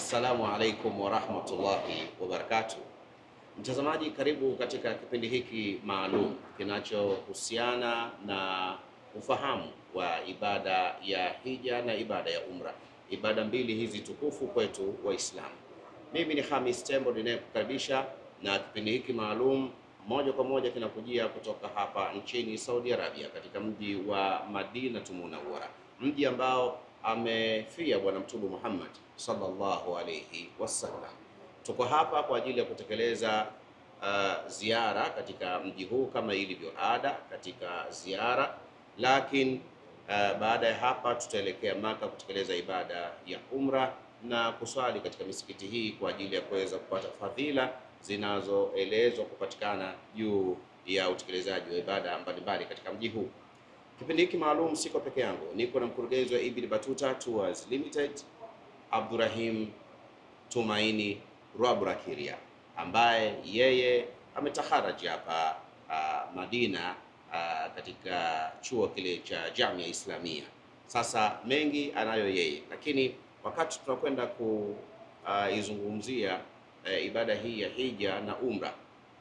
Assalamu alaikum wa rahmatullahi wa barakatuh. Mtazamaji, karibu katika kipindi hiki maalum kinachohusiana na ufahamu wa ibada ya hija na ibada ya umra, ibada mbili hizi tukufu kwetu Waislamu. Mimi ni Khamis Tembo ninayekukaribisha, na kipindi hiki maalum moja kwa moja kinakujia kutoka hapa nchini Saudi Arabia, katika mji wa Madinatu Munawwara, mji ambao amefia Bwana Mtume Muhammad sallallahu alayhi wasallam. Tuko hapa kwa ajili ya kutekeleza ziara katika mji huu kama ilivyo ada katika ziara, lakini baada ya hapa tutaelekea Maka kutekeleza ibada ya umra na kuswali katika misikiti hii kwa ajili ya kuweza kupata fadhila zinazoelezwa kupatikana juu ya utekelezaji wa ibada mbalimbali katika mji huu. Kipindi hiki maalum siko peke yangu, niko na mkurugenzi wa Ibn Battuta Tours Limited, Abdurrahim Tumaini Rwaburakirya, ambaye yeye ametaharaji hapa Madina katika chuo kile cha Jamia Islamia. Sasa mengi anayo yeye, lakini wakati tunakwenda kuizungumzia ibada hii ya hija na umra,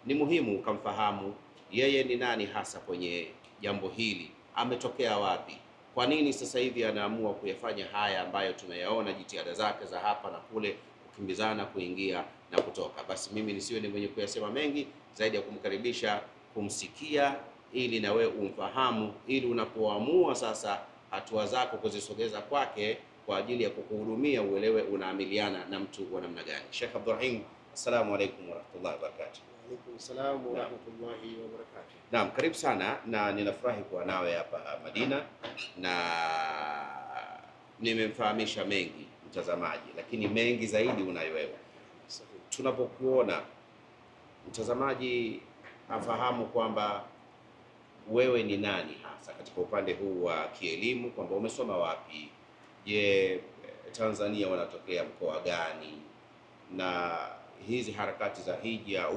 ni muhimu ukamfahamu yeye ni nani hasa kwenye jambo hili, ametokea wapi, kwa nini sasa hivi anaamua kuyafanya haya ambayo tunayaona jitihada zake za hapa na kule, kukimbizana, kuingia na kutoka. Basi mimi nisiwe ni mwenye kuyasema mengi zaidi ya kumkaribisha, kumsikia, ili na wewe umfahamu, ili unapoamua sasa hatua zako kuzisogeza kwake kwa ajili ya kukuhudumia, uelewe unaamiliana na mtu wa namna gani. Sheikh Abdurrahim, assalamu alaykum wa rahmatullahi wa barakatuh. Wa alaykum assalam wa rahmatullahi wa barakatuh. Naam, karibu sana, na ninafurahi kuwa nawe hapa Madina, na nimemfahamisha mengi mtazamaji, lakini mengi zaidi unayo wewe. Tunapokuona mtazamaji afahamu kwamba wewe ni nani hasa katika upande huu wa kielimu, kwamba umesoma wapi, je, Tanzania wanatokea mkoa gani, na hizi harakati za hija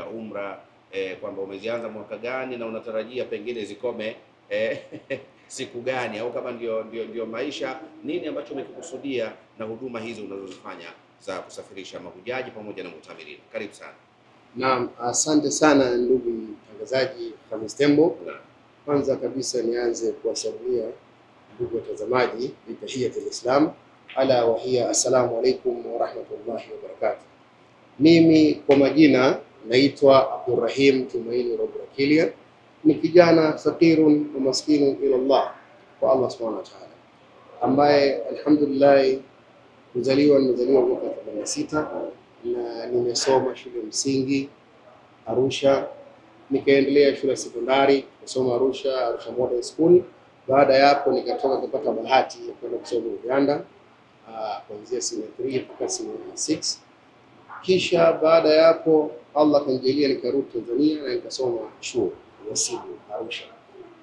umra kwamba umezianza mwaka gani na unatarajia pengine zikome siku gani, au kama ndio maisha, nini ambacho umekikusudia na huduma hizi unazozifanya za kusafirisha mahujaji pamoja na mutamirina. Karibu sana. Naam, asante sana ndugu mtangazaji Khamis Tembo. Kwanza kabisa nianze kuwasalimia ndugu watazamaji bi tahiyatul Islam, ala wa hiya assalamu alaykum wa rahmatullahi wa barakatuh. Mimi kwa majina naitwa Abdurrahim Tumaini Rwaburakirya, ni kijana fakirun wa maskinun ila Allah, kwa Allah subhanahu wa ta'ala, ambaye alhamdulillah nimezaliwa mwaka 86 na nimesoma shule msingi Arusha, nikaendelea shule sekondari kusoma Arusha Modern School. Baada ya hapo nikatoka kupata bahati ya kwenda kusoma Uganda kuanzia senior 3 mpaka senior 6. Kisha baada ya hapo Allah kanijalia nikarudi Tanzania na nikasoma chuo Wasibu Arusha.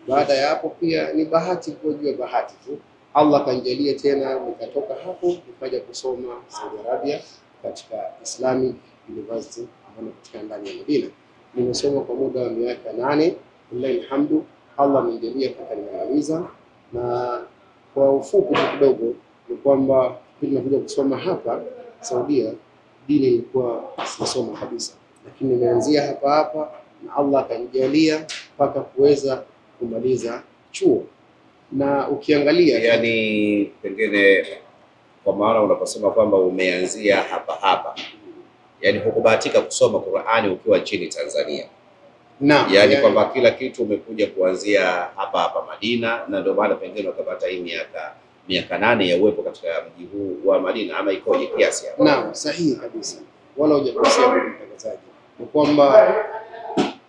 Baada ya hapo pia ni bahati kujua bahati tu, Allah kanijalia tena nikatoka hapo nikaja kusoma Saudi Arabia katika Islamic University ambayo inapatikana ndani ya Madina. Nimesoma kwa muda wa miaka 8, billahi alhamdu. Allah amenijalia mpaka nimemaliza, na kwa ufupi kidogo ni kwamba ninakuja kusoma hapa Saudia, dini ilikuwa sisoma kabisa, lakini nimeanzia hapa na Allah akanijalia mpaka kuweza kumaliza chuo. Na ukiangalia yani pengine kwa maana unaposema kwamba umeanzia hapa, yani hukubahatika kusoma Qur'ani ukiwa nchini Tanzania. Naam, yani kwamba kila kitu umekuja kuanzia hapa Madina, na ndio maana pengine ukapata hii miaka 8 ya uwepo katika mji huu wa Madina, ama ikoje kiasi hapo? Naam, sahihi kabisa, wala hujakosea kwa mtangazaji. Ni kwamba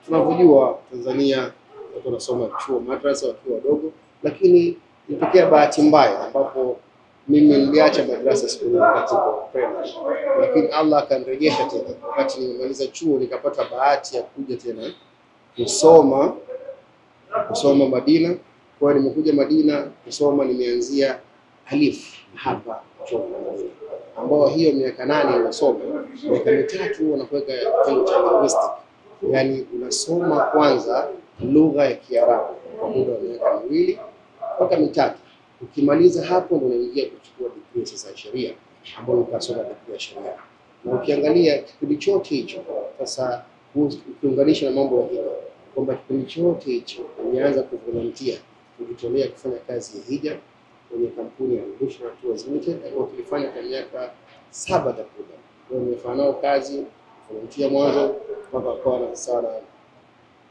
tunavyojua Tanzania watu wanasoma chuo madrasa wakiwa wadogo, lakini ilitokea bahati mbaya ambapo mimi niliacha madrasa shule wakati wa primary, lakini Allah akanirejesha tena wakati nimemaliza chuo, nikapata bahati ya kuja tena kusoma Madina. Kwa hiyo nimekuja Madina kusoma, nimeanzia alif hapa chuo Madina, ambao hiyo miaka 8 unasoma, miaka 3 wanakuweka kitengo cha linguistic, yani unasoma kwanza lugha ya Kiarabu kwa muda wa miaka 2 mpaka 3. Ukimaliza hapo ndio unaingia kuchukua degree sasa ya sheria. ambao nikasoma degree ya sheria. Na ukiangalia kipindi chote hicho sasa, ukiunganisha na mambo ya hija, kwamba kipindi chote hicho nimeanza kuvolunteer, kujitolea kufanya kazi ya hija kwenye kampuni ya Bushra Tours Limited ambayo tulifanya kwa miaka 7 takriban. Kwa hiyo nimefanya nao kazi volunteer mwanzo mpaka kwa sana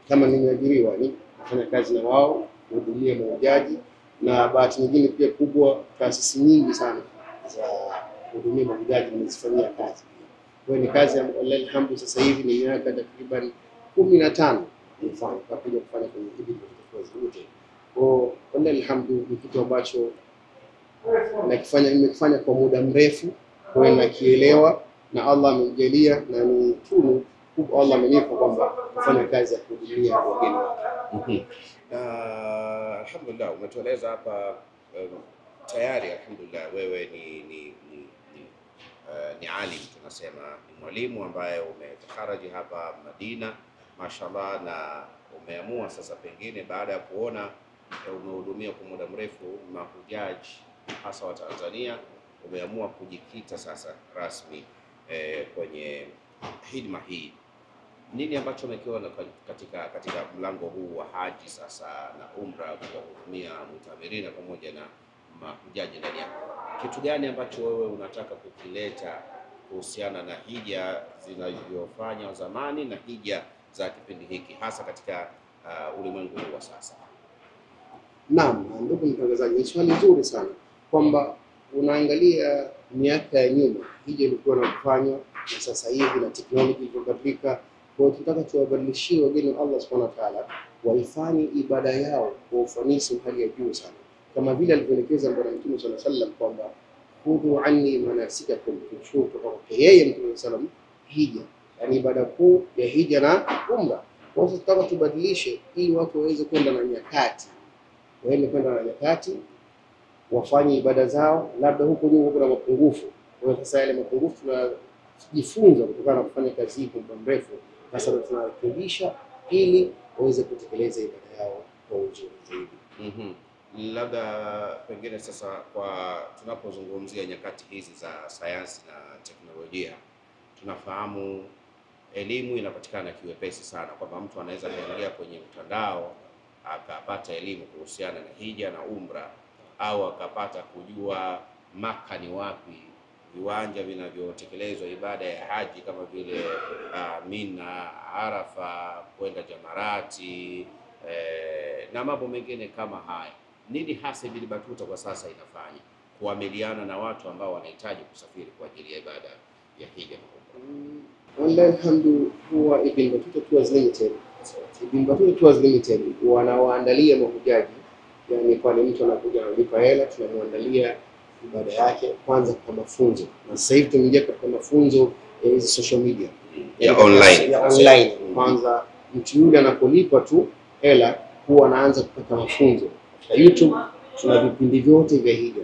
kama nimeajiriwa, ni nafanya kazi na wao kuhudumia mahujaji, na bahati nyingine pia kubwa, taasisi nyingi sana za kuhudumia mahujaji nimezifanyia kazi. Kwa hiyo ni kazi ya alhamdulillah, sasa hivi ni miaka takriban 15 nimefanya kufanya kwenye hili Tours. Kwa alhamdulillah ni kitu ambacho nimekifanya kwa muda mrefu, kwa hiyo nakielewa, na Allah amenijalia na ni tunu kubwa Allah amenipa kwamba kufanya kazi ya kuhudumia wageni. Alhamdulillah umetueleza hapa tayari, alhamdulillah wewe ni alim, tunasema ni mwalimu ambaye umetaharaji hapa Madina, mashallah, na umeamua sasa pengine baada ya kuona umehudumia kwa muda mrefu mahujaji hasa wa Tanzania, umeamua kujikita sasa rasmi kwenye hidma hii. Nini ambacho umekiona katika mlango huu wa haji sasa na umra, kwa kuhudumia mutamirina pamoja na mahujaji ndani yako? Kitu gani ambacho wewe unataka kukileta kuhusiana na hija zinavyofanya zamani na hija za kipindi hiki, hasa katika ulimwengu huu wa sasa? Naam, ndugu mtangazaji, ni swali zuri sana, kwamba unaangalia miaka ya nyuma hija ilikuwa inafanywa, na sasa hivi na teknolojia ilibadilika. Kwa hiyo tunataka tuwabadilishie wageni wa Allah Subhanahu wa Ta'ala waifanye ibada yao kwa ufanisi hali ya juu sana, kama vile alivyoelekeza Bwana Mtume sallallahu alaihi wasallam kwamba khudhu anni manasikakum, kuchukua kutoka kwa yeye Mtume sallallahu alaihi wasallam hija, yani ibada kuu ya hija na umra. Kwa hiyo tunataka tubadilishe ili watu waweze kwenda na nyakati, wafanye ibada zao, labda huko nyuma kuna mapungufu. Kwa hiyo sasa yale mapungufu tunajifunza kutokana na kufanya kazi hii kwa muda mrefu, sasa tunarekebisha ili waweze kutekeleza ibada yao kwa uzuri zaidi. Labda pengine sasa, kwa tunapozungumzia nyakati hizi za sayansi na teknolojia, tunafahamu elimu inapatikana kiwepesi sana, kwamba mtu anaweza kuingia kwenye mtandao akapata elimu kuhusiana na hija na umra, au akapata kujua Maka ni wapi, viwanja vinavyotekelezwa ibada ya haji kama vile Mina, Arafa, kwenda Jamarati na mambo mengine kama haya. Nini hasa Ibn Battuta kwa sasa inafanya kuamiliana na watu ambao wanahitaji kusafiri kwa ajili ya ibada ya hija na umra? Alhamdulillah, huwa Ibn Battuta Tours Limited, Ibn Battuta Tours Limited wanawaandalia mahujaji, yani pale mtu anakuja analipa hela, tunamwandalia ibada yake kwanza kwa mafunzo, na sasa hivi tumeingia katika mafunzo ya social media ya online. Kwanza mtu yule anapolipa tu hela huwa anaanza kupata mafunzo katika YouTube. Tuna vipindi vyote vya hija,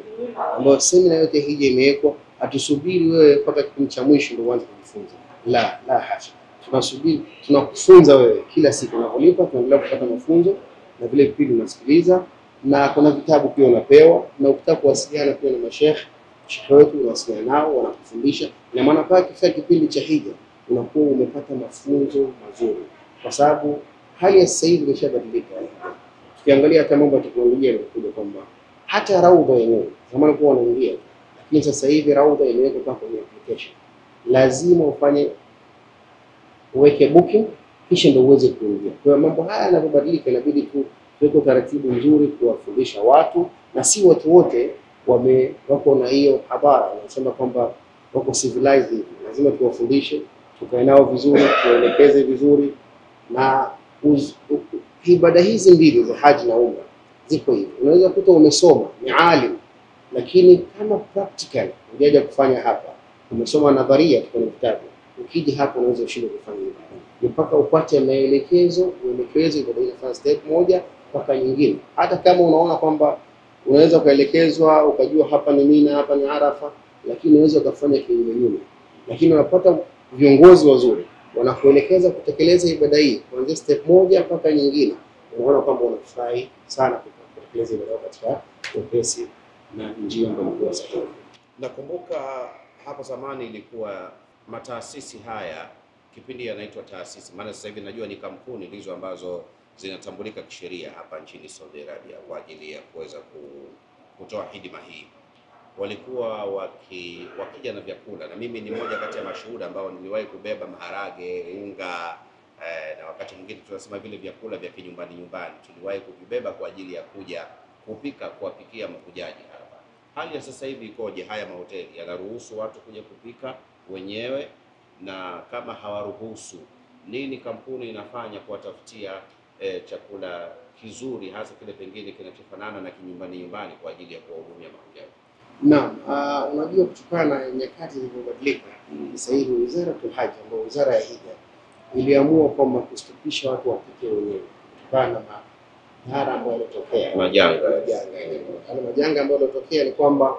ambayo semina yote hija imewekwa. Hatusubiri wewe mpaka kipindi cha mwisho ndio uanze kujifunza, la hasha, tunasubiri, tunakufunza wewe kila siku unapolipa, tunaendelea kupata mafunzo, na vile vipindi unasikiliza, na kuna vitabu pia unapewa, na ukitaka kuwasiliana pia na masheikh wetu unawasiliana nao, wanakufundisha. Na maana pale kifika kipindi cha hija unakuwa umepata mafunzo mazuri, kwa sababu hali ya sasa hivi imeshabadilika. Tukiangalia hata mambo ya teknolojia imekuja, kwamba hata raudha yenyewe zamani kwa wanaingia, lakini sasa hivi raudha imewekwa kwenye application. Lazima uweke booking kisha ndio uweze kuingia. Kwa mambo haya yanapobadilika, inabidi tu tuweke taratibu nzuri kuwafundisha watu, na si watu wote wako na hiyo habari, wanasema kwamba wako civilized hivi. Lazima tuwafundishe, tukae nao vizuri, tuelekeze vizuri. Na ibada hizi mbili za haji na umra ziko hivi, unaweza kuta umesoma ni alim, lakini kama practical ungeja kufanya hapa, umesoma nadharia kwenye vitabu, ukija hapa unaweza ushindwe kufanya hivyo, mpaka upate maelekezo ibada inafanya step moja mpaka nyingine. Hata kama unaona kwamba unaweza kuelekezwa ukajua hapa ni Mina, hapa ni Arafa, lakini unaweza kufanya kinyume, lakini unapata viongozi wazuri wanakuelekeza kutekeleza ibada hii kuanzia step moja mpaka nyingine, unaona kwamba unafurahi sana kutekeleza ibada katika wepesi na njia ambayo ni sahihi. Nakumbuka hapo zamani ilikuwa mataasisi haya kipindi yanaitwa taasisi, maana sasa hivi najua ni kampuni ndizo ambazo zinatambulika kisheria hapa nchini Saudi Arabia kwa ajili ya kuweza kutoa huduma hii. Walikuwa wakija na vyakula, na mimi ni mmoja kati ya mashuhuda ambao niliwahi kubeba maharage, unga na wakati mwingine tunasema vile vyakula vya kinyumbani tuliwahi kuvibeba kwa ajili ya kuja kuwapikia mahujaji hapa. Hali ya sasa hivi ikoje? Haya mahoteli yanaruhusu watu kuja kupika wenyewe, na kama hawaruhusu, nini kampuni inafanya kuwatafutia chakula kizuri, hasa kile pengine kinachofanana na nyumbani kwa ajili ya kuwahudumia mahujaji? Naam, unajua kutokana na nyakati zilizobadilika, sasa hivi Wizaratul Hajj ambayo wizara ya hija iliamua kwamba kustopisha watu wapike wenyewe kutokana na madhara ambayo yalitokea, majanga ambayo yalitokea. Ni kwamba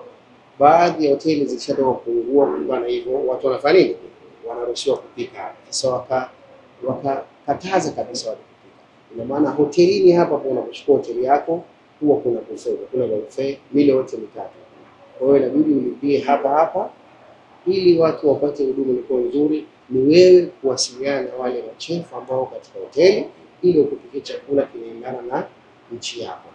baadhi ya hoteli zilishatoka kupungua, kutokana hivyo watu wanafanya nini? Wanaruhusiwa kupika. Sasa wakakataza kabisa watu kupika. Ina maana hotelini hapa unapochukua hoteli yako huwa kuna buffet mile yote mitatu. Kwa hiyo inabidi ulipie hapa ili watu wapate huduma ilikuwa nzuri. Ni wewe kuwasiliana na wale machefu ambao katika hoteli ili ukupikie chakula kinaendana na nchi yako.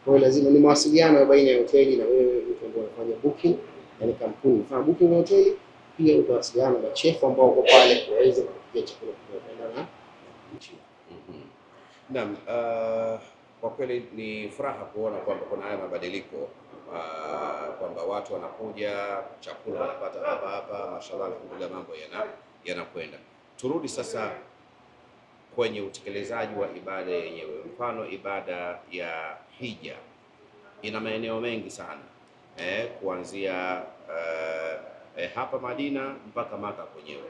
Kwa hiyo lazima ni mawasiliano baina ya hoteli na wewe, mtu ambaye unafanya booking, yani kampuni unafanya booking ya hoteli, pia utawasiliana na machefu ambao wako pale waweze kupikia chakula kinaendana na nchi. Naam, kwa kweli ni furaha kuona kwamba kuna haya mabadiliko, kwamba watu wanakuja, chakula wanapata hapa. Mashallah, alhamdulillah, mambo yanakwenda. Turudi sasa kwenye utekelezaji wa ibada yenyewe. Mfano, ibada ya hija ina maeneo mengi sana, kuanzia hapa Madina mpaka Maka kwenyewe.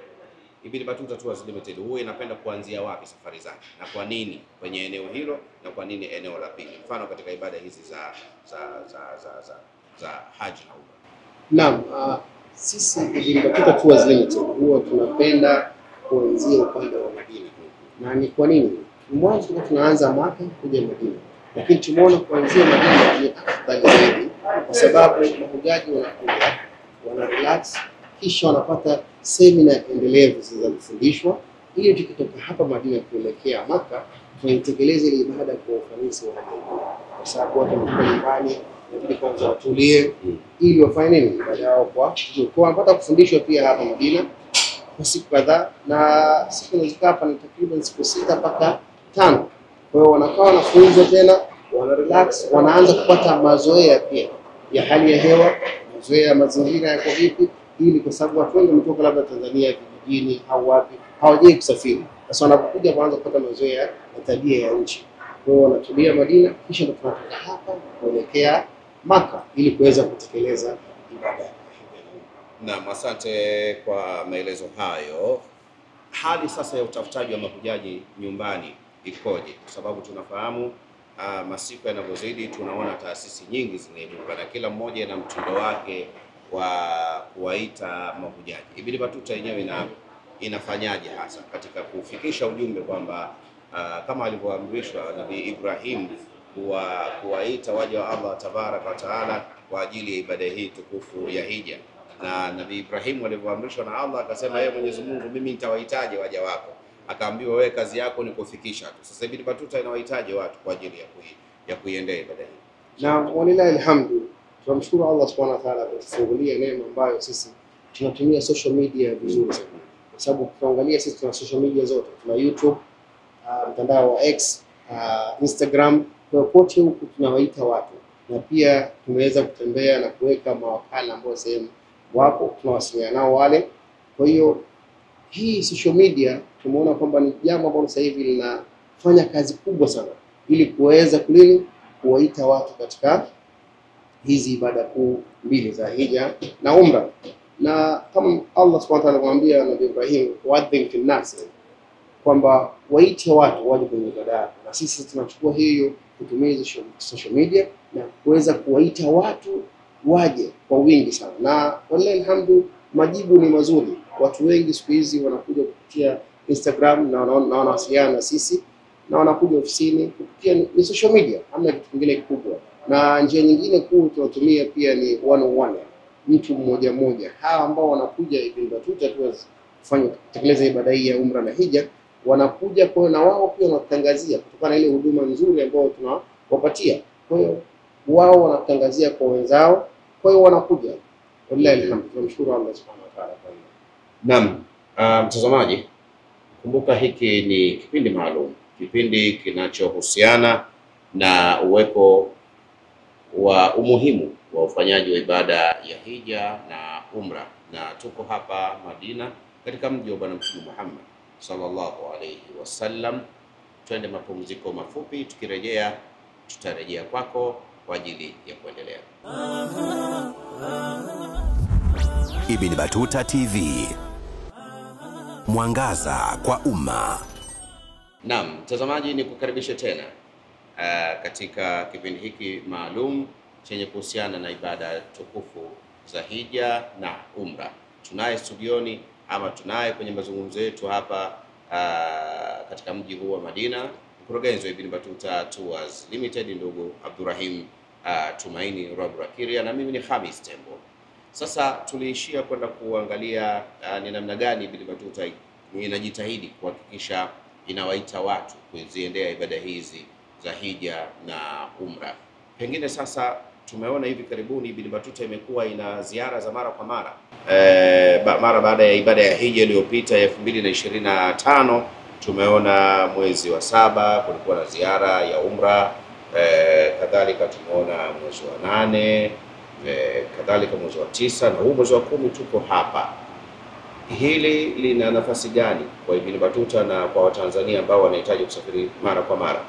Ibn Battuta Tours Limited huwa inapenda kuanzia wapi safari zake, na kwa nini kwenye eneo hilo na kwa nini eneo la pili, mfano katika ibada hizi za haji na umra? Naam, sisi Ibn Battuta Tours Limited huwa tunapenda kuanzia upande wa Madina. Na ni kwa nini? Mwanzo tunaanza Maka kuja Madina, lakini tumeona kuanzia Madina ni afadhali zaidi, kwa sababu mahujaji wanakuja, wana relax, kisha wanapata semina endelevu za kufundishwa, ili tukitoka hapa Madina kuelekea Maka tunaitekeleza ile ibada kwa ufanisi wa hali, kwa sababu watu wanakuwa nyumbani ili kwanza watulie, ili wafanye nini ibada yao kwa wanapata kufundishwa pia hapa Madina kwa siku kadhaa, na siku zinazokaa hapa ni takriban siku 6 mpaka 5. Kwa hiyo wanakaa wanafunzwa tena, wana relax, wanaanza kupata mazoea pia ya hali ya hewa, mazoea ya mazingira yako vipi, ili kwa sababu watu wengi wametoka labda Tanzania vijijini au wapi, hawajui kusafiri. Sasa wanapokuja kuanza kupata mazoea na tabia ya nchi, kwa hiyo wanatulia Madina, kisha tunatoka hapa kuelekea Maka ili kuweza kutekeleza ibada. Naam, asante kwa maelezo hayo. Hali sasa ya utafutaji wa mahujaji nyumbani ikoje? Kwa sababu tunafahamu masiku yanavyozidi, tunaona taasisi nyingi zinaibuka na kila mmoja na mtindo wake wa kuwaita mahujaji. Ibn Battuta yenyewe inafanyaje hasa katika kufikisha ujumbe kwamba kama alivyoamrishwa Nabii Ibrahim kuwaita waja wa Allah tabaraka wa taala kwa ajili ya ibada hii tukufu ya hija, na Nabii Ibrahim alivyoamrishwa na Allah akasema, yeye Mwenyezi Mungu, mimi nitawahitaji waja wako, akaambiwa wewe kazi yako ni kufikisha tu. Sasa Ibn Battuta inawahitaji watu kwa ajili ya kuiendea ibada hii. Na walilahi alhamdu, tunamshukuru Allah subhanahu wa ta'ala kwa kufungulia neema ambayo sisi tunatumia social media vizuri sana, kwa sababu tunaangalia sisi tuna social media zote, tuna YouTube, mtandao wa X, Instagram, kwa kote huku tunawaita watu, na pia tumeweza kutembea na kuweka mawakala ambao sehemu wapo tunawasiliana nao wale. Kwa hiyo hii social media tumeona kwamba ni jambo ambalo sasa hivi linafanya kazi kubwa sana ili kuweza kuwaita watu katika hizi ibada kuu mbili za hija na umra. Na kama Allah subhanahu wa ta'ala alimwambia Nabii Ibrahim wadhin fi nas, kwamba waite watu waje kwenye ibada, na sisi tunachukua hiyo kutumia social media na kuweza kuwaita watu waje kwa wingi sana, na wallahi alhamdu majibu ni mazuri. Watu wengi siku hizi wanakuja kupitia Instagram na wanawasiliana na sisi, na wanakuja ofisini kupitia ni social media, hamna kitu kingine kikubwa. Na njia nyingine kuu tunatumia pia ni one on one, mtu mmoja mmoja. Hawa ambao wanakuja Ibn Battuta tu kufanya kutekeleza ibada hii ya umra na hija, wanakuja kwa na wao pia wanatangazia kutokana na ile huduma nzuri ambayo tunawapatia. Kwa hiyo wao wanatangazia kwa wenzao, kwa hiyo wanakuja. Wallahi alhamdu, tunamshukuru Allah subhanahu wa ta'ala. Naam, mtazamaji, kumbuka hiki ni kipindi maalum, kipindi kinachohusiana na uwepo wa umuhimu wa ufanyaji wa ibada ya hija na umra, na tuko hapa Madina katika mji wa Bwana Mtume Muhammad sallallahu alayhi wasallam. Twende mapumziko mafupi, tukirejea tutarejea kwako kwa ajili ya kuendelea. Ibn Battuta TV, mwangaza kwa umma. Naam, mtazamaji, ni kukaribisha tena katika kipindi hiki maalum chenye kuhusiana na ibada tukufu za hija na umra. Tunaye studioni ama tunaye kwenye mazungumzo yetu hapa katika mji huu wa Madina mkurugenzi wa Ibn Battuta Tours Limited, ndugu Abdurrahim Tumaini Rabrakiria, na mimi ni Khamis Tembo. Sasa tuliishia kwenda kuangalia ni namna gani Ibn Battuta inajitahidi kuhakikisha inawaita watu kuziendea ibada hizi za hija na umra. Pengine sasa tumeona hivi karibuni Ibn Battuta imekuwa ina ziara za mara kwa mara. Mara baada ya ibada ya hija iliyopita ya 2025 tumeona mwezi wa 7 kulikuwa na ziara ya umra, kadhalika tumeona mwezi wa 8, kadhalika mwezi wa 9, na huu mwezi wa 10 tuko hapa. Hili lina nafasi gani kwa Ibn Battuta na kwa Watanzania ambao wanahitaji kusafiri mara kwa mara?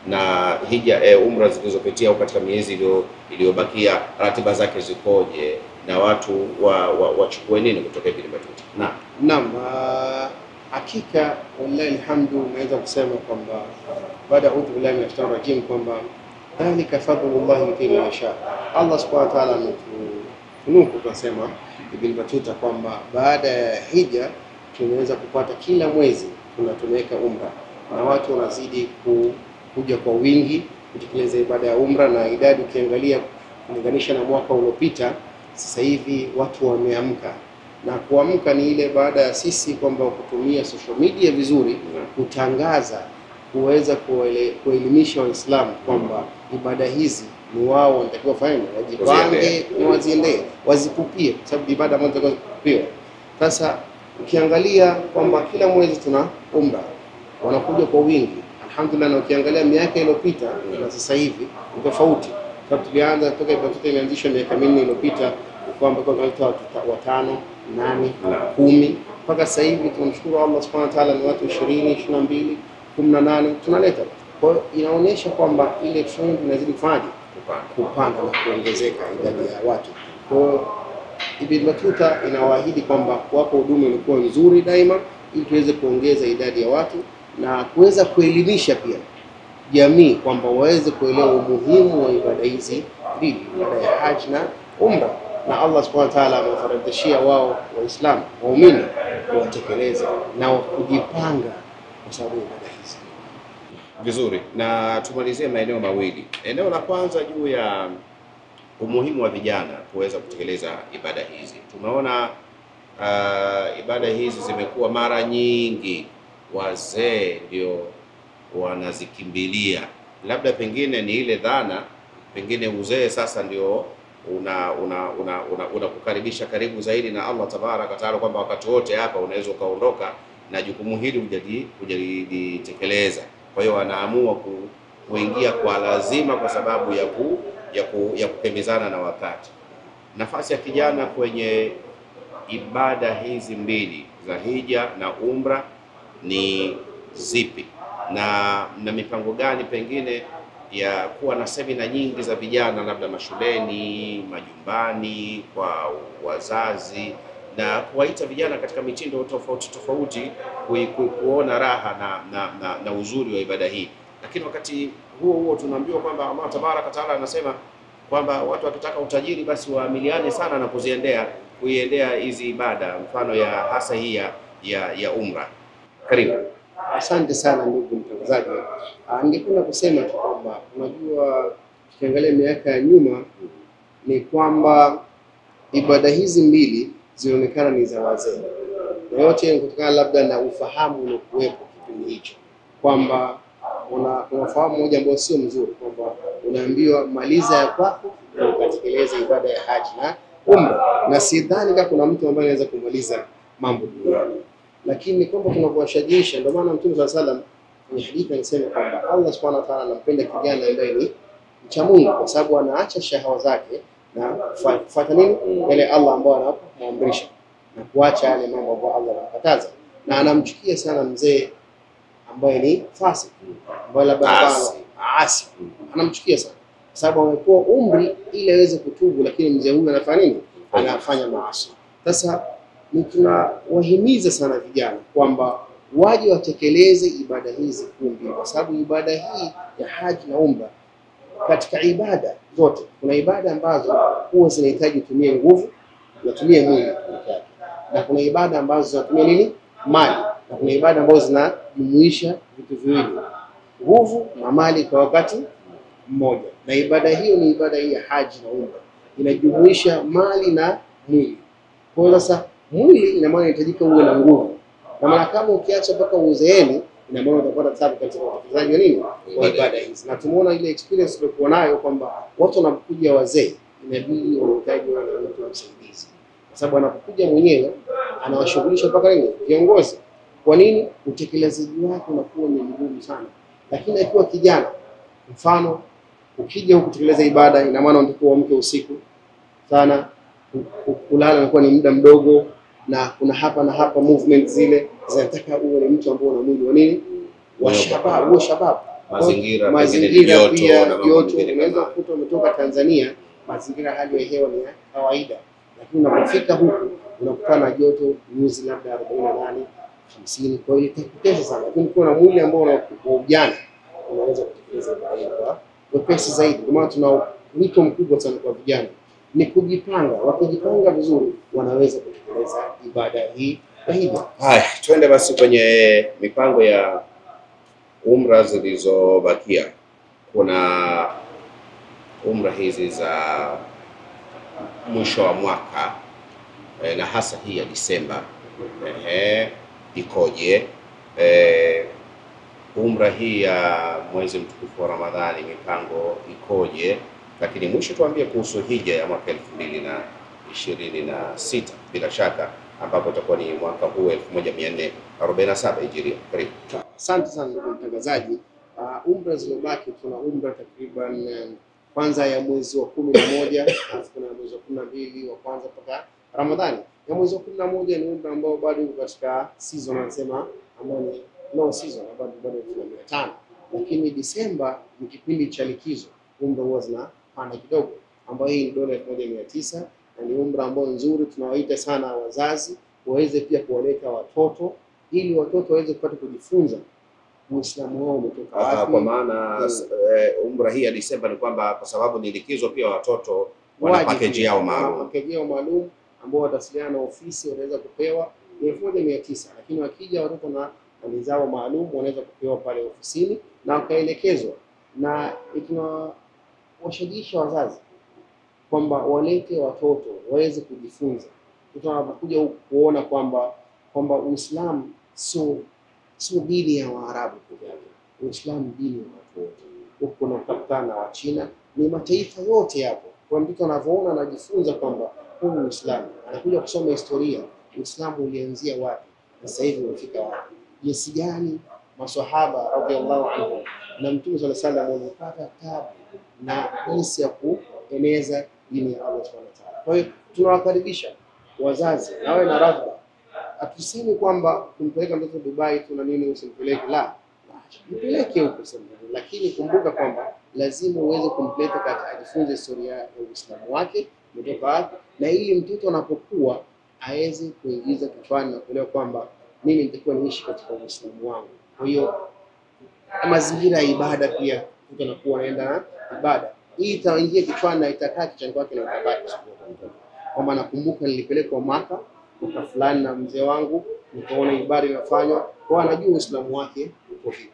Na hija umra zilizopitia au katika miezi iliyobakia, ratiba zake zikoje na watu wachukue nini kutoka Ibn Battuta? Naam, hakika wallahi alhamdu, naweza kusema kwamba baada ya udhu billahi minash shaitani rajim kwamba dhalika fadlullah yuti man yasha. Allah subhanahu wa ta'ala ametunuku tunasema Ibn Battuta kwamba baada ya hija tunaweza kupata kila mwezi tunaweka umra, na watu wanazidi kuja kwa wingi kutekeleza ibada ya umra, na idadi ukiangalia kulinganisha na mwaka uliopita, sasa hivi watu wameamka. Na kuamka ni ile baada ya sisi kwamba kutumia social media vizuri kutangaza, kuweza kuelimisha Waislamu kwamba ibada hizi ni wao wanatakiwa fanya, wajipange na waziendee, wazipupie, kwa sababu ibada moja inatakiwa kupupiwa. Sasa ukiangalia kwamba kila mwezi tuna umra, wanakuja kwa wingi alhamdulillah, na ukiangalia miaka iliyopita na sasa hivi ni tofauti. Sababu tulianza toka Ibn Battuta imeanzishwa miaka 4 iliyopita kwamba kwa watu 5, 8, 10 mpaka sasa hivi tunamshukuru Allah subhanahu wa ta'ala, ni watu 20, 22, 18 tunaleta. Kwa hiyo inaonyesha kwamba ile trend inazidi kupanda na kuongezeka idadi ya watu. Kwa hiyo Ibn Battuta inawaahidi kwamba wapo huduma ilikuwa nzuri daima, ili tuweze kuongeza idadi ya watu na kuweza kuelimisha pia jamii kwamba waweze kuelewa umuhimu wa ibada hizi mbili, ibada ya haji na umra. Na Allah subhanahu wa ta'ala amefaradhishia wao Waislamu waumini kuwatekeleza na kujipanga kwa sababu ya ibada hizi. Vizuri, na tumalizie maeneo mawili. Eneo la kwanza juu ya umuhimu wa vijana kuweza kutekeleza ibada hizi. Tumeona ibada hizi zimekuwa mara nyingi wazee ndio wanazikimbilia. Labda pengine ni ile dhana, pengine uzee sasa ndio unakukaribisha karibu zaidi na Allah tabaraka taala, kwamba wakati wote hapa unaweza ukaondoka na jukumu hili hujalitekeleza. Kwa hiyo wanaamua kuingia kwa lazima kwa sababu ya kukimbizana na wakati. Nafasi ya kijana kwenye ibada hizi mbili za hija na umra ni zipi, na mipango gani pengine ya kuwa na semina nyingi za vijana, labda mashuleni, majumbani, kwa wazazi, na kuwaita vijana katika mitindo tofauti tofauti kuona raha na uzuri wa ibada hii. Lakini wakati huo tunaambiwa kwamba Allah tabaraka taala anasema kwamba watu wakitaka utajiri basi waamiliane sana na kuiendea hizi ibada, mfano ya hasa hii ya umra. Karibu. Asante sana ndugu mtangazaji. Ningependa kusema tu kwamba unajua, tukiangalia miaka ya nyuma ni kwamba ibada hizi mbili zinaonekana ni za wazee, na yote ni kutokana labda na ufahamu uliokuwepo kipindi hicho, kwamba unafahamu moja ambao sio mzuri, kwamba unaambiwa maliza ya kwako na ukatekeleza ibada ya haji na umra, na sidhani kama kuna mtu ambaye anaweza kumaliza mambo duniani, lakini kwamba tunapowashajiisha. Ndio maana Mtume sallallahu alaihi wasallam kwenye hadithi anasema kwamba Allah subhanahu wa ta'ala anampenda kijana ambaye ni mcha Mungu, kwa sababu anaacha shahawa zake na kufuata nini yale Allah ambao anamuamrisha na kuacha yale mambo ambayo Allah anakataza, na anamchukia sana mzee ambaye ni fasik, ambaye labda asi, anamchukia sana kwa sababu amekuwa umri ili aweze kutubu, lakini mzee huyu anafanya nini? Anafanya maasi. Sasa ni tunawahimiza sana vijana kwamba waje watekeleze ibada hizi mbili, kwa sababu ibada hii ya haji na umra, katika ibada zote kuna ibada ambazo huwa zinahitaji utumie nguvu na utumie mwili pekee yake, na kuna ibada ambazo zinatumia nini? Mali, na kuna ibada ambazo zinajumuisha vitu viwili, nguvu na mali kwa wakati mmoja. Na ibada hiyo ni ibada hii ya haji na umra, inajumuisha mali na mwili. Kwa hiyo sasa mwili ina maana inahitajika uwe na nguvu, na maana kama ukiacha mpaka uzeeni, ina maana utapata tabu katika utekelezaji wa nini wa ibada hizi. Na tumeona ile experience tulikuwa nayo kwamba watu wanapokuja wazee inabidi wanahitaji wale watu msaidizi, kwa sababu anapokuja mwenyewe anawashughulisha mpaka nini viongozi. Kwa nini? Utekelezaji wake unakuwa ni mgumu sana. Lakini akiwa kijana, mfano ukija huku kutekeleza ibada, ina maana unatakiwa uamke usiku sana, kulala inakuwa ni muda mdogo, na kuna hapa na hapa movement zile zinataka uwe ni mtu ambaye una mwili wa nini wa shabab, mazingira pia joto. Unaweza kukuta umetoka Tanzania, mazingira hali ya hewa ni ya kawaida, lakini unapofika huku unakutana na joto nyuzi labda 48 50, kwa hiyo itakutesa sana. Lakini ukiwa na mwili ambao una ujana, unaweza kutekeleza ibada kwa wepesi zaidi. Kwa maana tuna wito mkubwa sana kwa vijana ni kujipanga. Wakijipanga vizuri wanaweza kutekeleza ibada hii na hivyo. Haya, twende basi kwenye mipango ya umra zilizobakia. Kuna umra hizi za mwisho wa mwaka na hasa hii ya Disemba. Ikoje? Umra hii ya mwezi mtukufu wa Ramadhani, mipango ikoje? Lakini mwisho tuambie kuhusu hija ya mwaka 2026 bila shaka, ambapo itakuwa ni mwaka huu 1447 Hijria. Karibu. Asante sana ndugu mtangazaji. Umra zilizobaki, tuna umra takriban kwanza ya mwezi wa 11, alafu kuna mwezi wa 12 wa kwanza mpaka Ramadhani. Ya mwezi wa 11 ni umra ambao bado uko katika season, wanasema ambao ni low season, bado tuna 500. Lakini Disemba ni kipindi cha likizo, umra huwa zinapanda kidogo, ambayo hii ni dola 1900, na ni umra ambao nzuri. Tunawaita sana wazazi waweze pia kuwaleta watoto, ili watoto waweze kupata kujifunza Uislamu wao umetoka wapi. Kwa maana umra hii ya Disemba ni kwamba kwa sababu ni likizo, pia watoto wana package yao maalum ambao watawasiliana na ofisi, wanaweza kupewa 1900, lakini wakija watoto na nizao maalum wanaweza kupewa pale ofisini na wakaelekezwa. Na tunawashajiisha wazazi kwamba walete watoto waweze kujifunza. Tunapokuja kuona kwamba Uislamu sio dini ya Waarabu pekee yake. Uislamu dini ya watu wote. Huko unakutana na Wachina, ni mataifa yote yapo. Kwa mtu anavyoona anajifunza kwamba huu Uislamu, anakuja kusoma historia, Uislamu ulianzia wapi na sasa hivi umefika wapi, jinsi gani maswahaba radhiallahu anhu na Mtume sallallahu alaihi wasallam walipata tabu na jinsi ya kueneza dini ya Allah subhanahu wa ta'ala. Kwa hiyo tunawakaribisha wazazi na wawe na raghba. Hatusemi kwamba kumpeleka mtoto Dubai tu na nini usimpeleke, la, mpeleke huko sasa, lakini kumbuka kwamba lazima uweze kumpeleka katika ajifunze historia ya Uislamu wake umetoka wapi, na ili mtoto anapokuwa aweze kuingiza kichwani na kuelewa kwamba mimi nitakuwa niishi katika Uislamu wangu. Kwa hiyo mazingira ya ibada pia mtu anakuwa anaenda na ibada hii itaingia kichwani na itakaa kichwani kwake na itabaki kwamba nakumbuka nilipelekwa mwaka fulani na mzee wangu, nikaona ibada inafanywa, kwa anajua Uislamu wake uko vipi.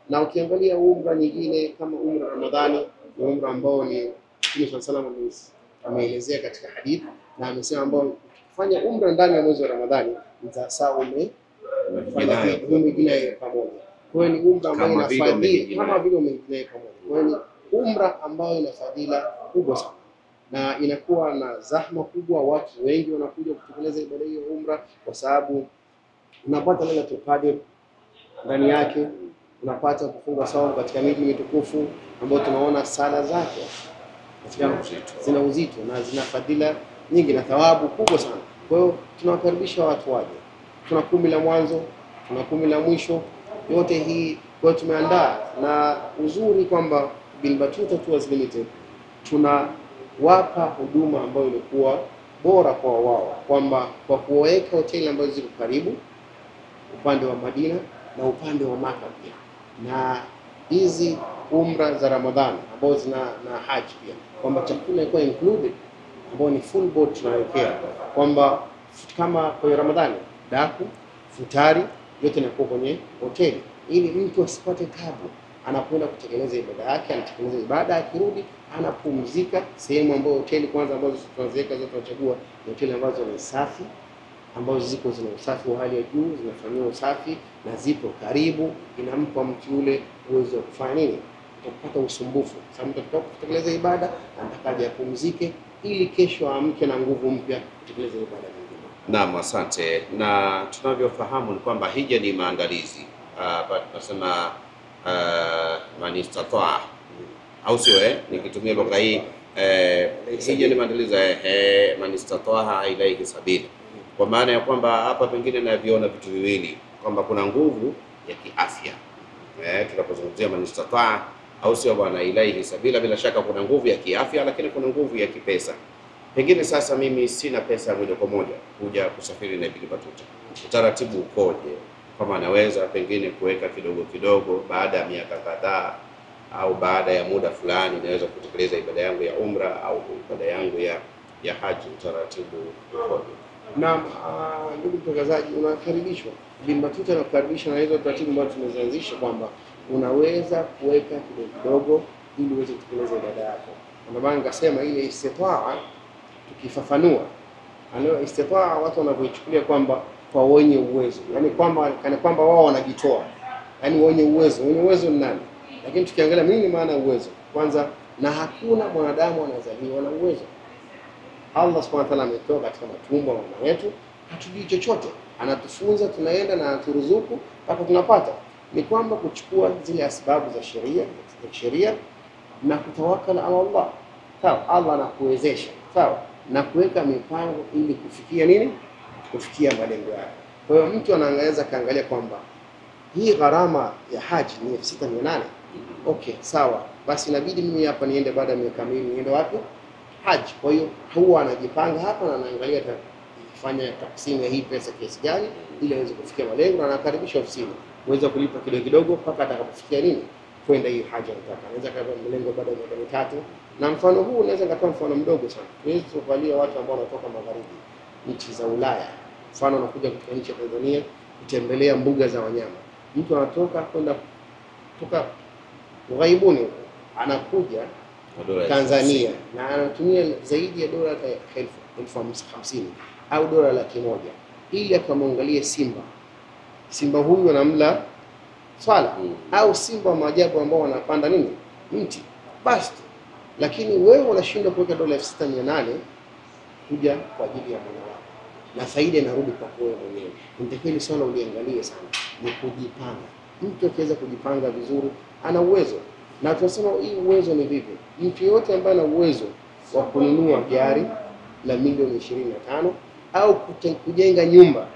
Na ukiangalia umra nyingine kama umra Ramadhani, ni umra ambao ni Mtume sallallahu alaihi wasallam ameelezea katika hadithi na amesema ambao ukifanya umra ndani ya mwezi wa Ramadhani mtasaa umefanya umejinai pamoja. Kwa hiyo ni umra ambayo ina fadhila kama vile umejinai pamoja. Kwa hiyo ni umra ambayo ina fadhila kubwa sana na inakuwa na zahma kubwa, watu wengi wanakuja kutekeleza ibada hiyo umra kwa sababu unapata Lailatul Qadr ndani yake, unapata kufunga saumu katika miji mitukufu ambayo tunaona sala zake zina uzito na zina fadhila nyingi na thawabu kubwa sana. Kwa hiyo tunawakaribisha watu waje. Tuna 10 la mwanzo, tuna 10 la mwisho, yote hii kwa tumeandaa, na uzuri kwamba Ibn Battuta Tours Limited tunawapa huduma ambayo ilikuwa bora kwa wao, kwamba kwa kuweka hoteli ambazo ziko karibu upande wa Madina na upande wa Maka pia, na hizi umra za Ramadhani ambazo zina na haji pia, kwamba chakula iko included ambao ni full board tunawekea, kwamba kama kwa Ramadhani daku, futari yote yanakuwa kwenye hoteli ili mtu asipate tabu anapoenda kutekeleza ibada yake. Anatekeleza ibada, akirudi anapumzika sehemu ambayo hoteli kwanza ambazo tunaziweka zote tunachagua ni hoteli ambazo ni safi, ambazo ziko zina usafi wa hali ya juu, zinafanywa usafi na zipo karibu, inampa mtu yule uwezo wa kufanya nini, kupata usumbufu. Sababu mtu atakapo kutekeleza ibada anatakaje apumzike ili kesho amke na nguvu mpya kutekeleza ibada nyingine. Naam, asante. Na tunavyofahamu ni kwamba hija ni maandalizi. Tunasema man istata, au sio? Nikitumia lugha hii hija ni maandalizi, man istata ilayhi sabila, kwa maana ya kwamba hapa pengine naviona vitu viwili, kwamba kuna nguvu ya kiafya tunapozungumzia man istata, au sio bwana, ilayhi sabila, bila shaka kuna nguvu ya kiafya, lakini kuna nguvu ya kipesa. Pengine sasa mimi sina pesa moja kwa moja kuja kusafiri na Ibn Battuta, utaratibu ukoje? Kama anaweza pengine kuweka kidogo kidogo, baada ya miaka kadhaa au baada ya muda fulani naweza kutekeleza ibada yangu ya umra au ibada yangu ya haji, utaratibu ukoje? Naam, ndugu mtangazaji, unakaribishwa. Ibn Battuta anakukaribisha na hizo taratibu ambazo tumezianzisha, kwamba unaweza kuweka kidogo kidogo ili uweze kutekeleza ibada yako. Ndio maana nikasema ile istitaa, tukifafanua anayo istitaa watu wanavyoichukulia kwamba kwa wenye uwezo, yani kwamba kana kwamba wao wanajitoa, yani wenye uwezo ni nani? Lakini tukiangalia nini maana uwezo, kwanza, na hakuna mwanadamu anazaliwa na uwezo. Allah Subhanahu wa ta'ala ametoa katika matumbo ya mama yetu, hatujui chochote, anatufunza, tunaenda na anaturuzuku mpaka tunapata. Ni kwamba kuchukua zile asbabu za sheria na kutawakala ala Allah. Sawa, Allah anakuwezesha, sawa, na kuweka mipango ili kufikia nini? Kufikia malengo yake. Kwa hiyo mtu anaangalia kaangalia kwamba hii gharama ya haji ni 6800. Okay, sawa, basi inabidi mimi hapa niende baada ya miaka miwili niende wapi? Haji. Kwa hiyo huwa anajipanga hapa na anaangalia kufanya taksimu ya hii pesa kiasi gani ili aweze kufikia malengo, na anakaribisha ofisini uweze kulipa kidogo kidogo mpaka atakapofikia nini? Kwenda hii haji anataka. Anaweza kabla malengo baada ya miaka 3. Na mfano huu unaweza kutoa mfano mdogo sana. Tuweze kuvalia watu ambao wanatoka magharibi, nchi za Ulaya. Mfano anakuja kutoka nchi ya Tanzania kutembelea mbuga za wanyama. Mtu anatoka kwenda kutoka ughaibuni anakuja Tanzania na anatumia zaidi ya dola 1050 au dola 100 ili akamwangalie simba huyu anamla swala au simba wa maajabu ambao wanapanda nini mti basi. Lakini wewe unashindwa kuweka dola 6800 kuja kwa ajili ya Mola wako, na faida inarudi kwa wewe mwenyewe. Nitakweli sana uliangalie sana ni kujipanga. Mtu akiweza kujipanga vizuri ana uwezo. Na tunasema hii uwezo ni vipi? Mtu yote ambaye ana uwezo wa kununua gari la milioni 25 au kujenga nyumba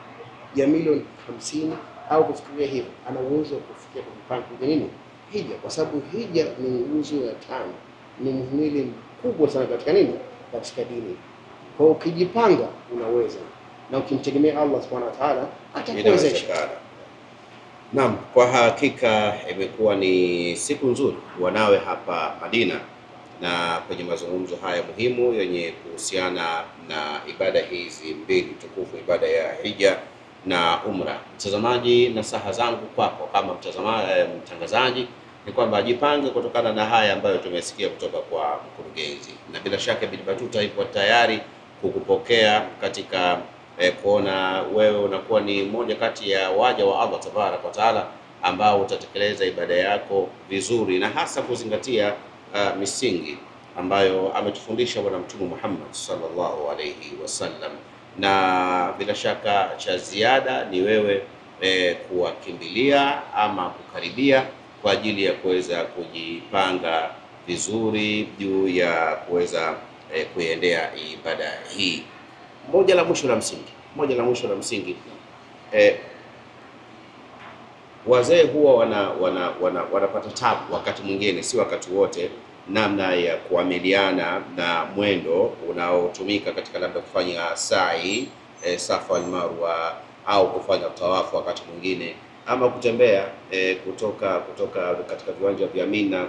ya milioni 50 au kufikiria hivyo, ana uwezo wa kufikia kujipanga kwa nini? Hija, kwa sababu hija ni nguzo ya 5, ni muhimili mkubwa sana katika nini? Katika dini. Kwa hiyo ukijipanga unaweza, na ukimtegemea Allah Subhanahu wa Ta'ala atakuwezesha. Naam, kwa hakika imekuwa ni siku nzuri wanawe hapa Madina na kwenye mazungumzo haya muhimu yenye kuhusiana na ibada hizi mbili tukufu, ibada ya hija na umra. Mtazamaji, nasaha zangu kwako kama mtangazaji ni kwamba jipange kutokana na haya ambayo tumesikia kutoka kwa mkurugenzi, na bila shaka Ibn Battuta ipo tayari kukupokea katika kuona wewe unakuwa ni mmoja kati ya waja wa Allah tabaraka wa taala ambao utatekeleza ibada yako vizuri, na hasa kuzingatia misingi ambayo ametufundisha Bwana Mtume Muhammad sallallahu alayhi wasallam. Na bila shaka cha ziada ni wewe kuwakimbilia ama kukaribia kwa ajili ya kuweza kujipanga vizuri juu ya kuweza kuiendea ibada hii. Moja la mwisho la msingi, wazee huwa wanapata tabu wakati mwingine, si wakati wote, namna ya kuamiliana na mwendo unaotumika katika labda kufanya sa'i, Safa al-Marwa, au kufanya tawafu wakati mwingine, ama kutembea kutoka katika viwanja vya Mina